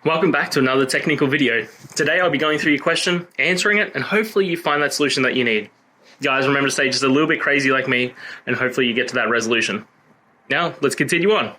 Welcome back to another technical video. Today I'll be going through your question, answering it, and hopefully you find that solution that you need. Guys, remember to stay just a little bit crazy like me, and hopefully you get to that resolution. Now, let's continue on.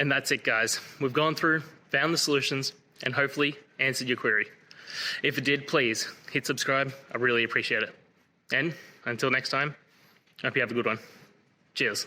And that's it, guys. We've gone through, found the solutions, and hopefully answered your query. If it did, please hit subscribe. I really appreciate it. And until next time, I hope you have a good one. Cheers.